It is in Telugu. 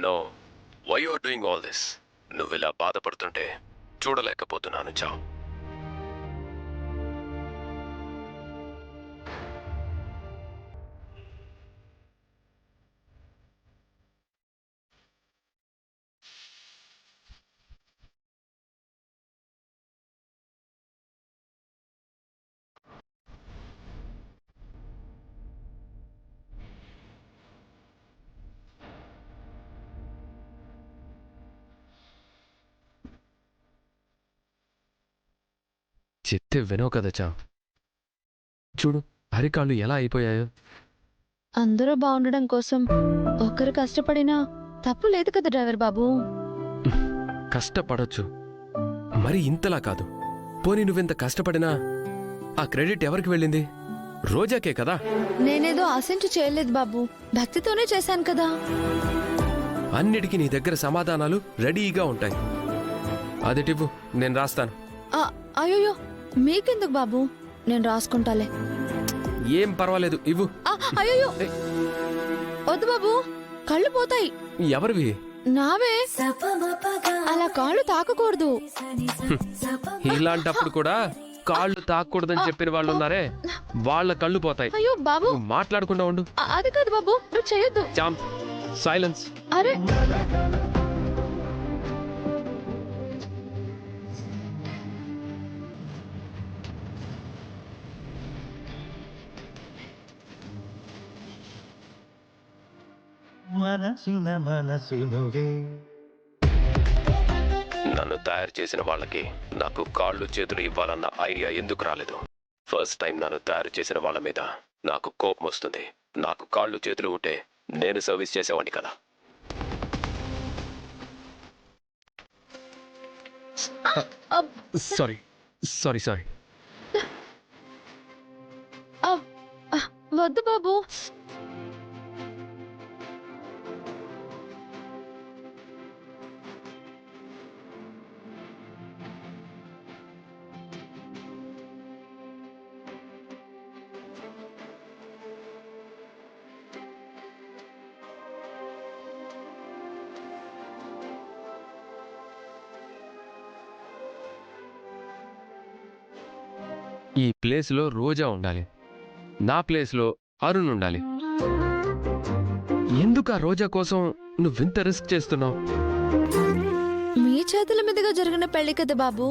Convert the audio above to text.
No, why you are doing all this? నువ్వు ఇలా బాధపడుతుంటే చూడలేకపోతున్నాను చావ్. చెప్తే వినవు కదా చావ్. చూడు అరికాళ్ళు ఎలా అయిపోయాయో. అందరూ బాగుండడం కోసం ఒక్కరు కష్టపడినా తప్పు లేదు కదా డ్రైవర్ బాబు. కష్టపడొచ్చు, మరి ఇంతలా కాదు. పోనీ నువ్వెంత కష్టపడినా ఆ క్రెడిట్ ఎవరికి వెళ్ళింది? రోజాకే కదా. నేనేదో ఆశించి చేయలేదు బాబు, భక్తితోనే చేశాను కదా. అన్నిటికీ నీ దగ్గర సమాధానాలు రెడీగా ఉంటాయి. అదిటివ్వు, నేను రాస్తాను. అయ్యో మీకెందుకు బాబు, నేను రాసుకుంటాలే. ఏం పర్వాలేదు, ఇవ్వు. అయ్యో వద్దు బాబు, కళ్ళు పోతాయి. ఎవరివి? నావే. అలా కాళ్ళు తాకకూడదు. ఇలాంటప్పుడు కూడా కాళ్ళు తాకూడదని చెప్పిన వాళ్ళు ఉన్నారే, వాళ్ళ కళ్ళు పోతాయి. అయ్యో బాబు, నువ్వు మాట్లాడకుండా ఉండు. అది కాదు బాబు, నువ్వు చేయొద్దు. చామ్, సైలెన్స్. అరే నన్ను తయారు చేసిన వాళ్ళకి నాకు కాళ్ళు చేతులు ఇవ్వాలన్న ఐడియా ఎందుకు రాలేదు? ఫస్ట్ టైం నన్ను తయారు చేసిన వాళ్ళ మీద నాకు కోపం వస్తుంది. నాకు కాళ్ళు చేతులు ఉంటే నేను సర్వీస్ చేసేవాడిని కదా. Sorry sorry sorry. వద్దు బాబు. ఈ ప్లేస్లో రోజా ఉండాలి, నా ప్లేస్లో అరుణ్ ఉండాలి. ఎందుకు ఆ రోజా కోసం నువ్వింత రిస్క్ చేస్తున్నావు? మీ చేతుల మీదుగా జరిగిన పెళ్లి కదా బాబు.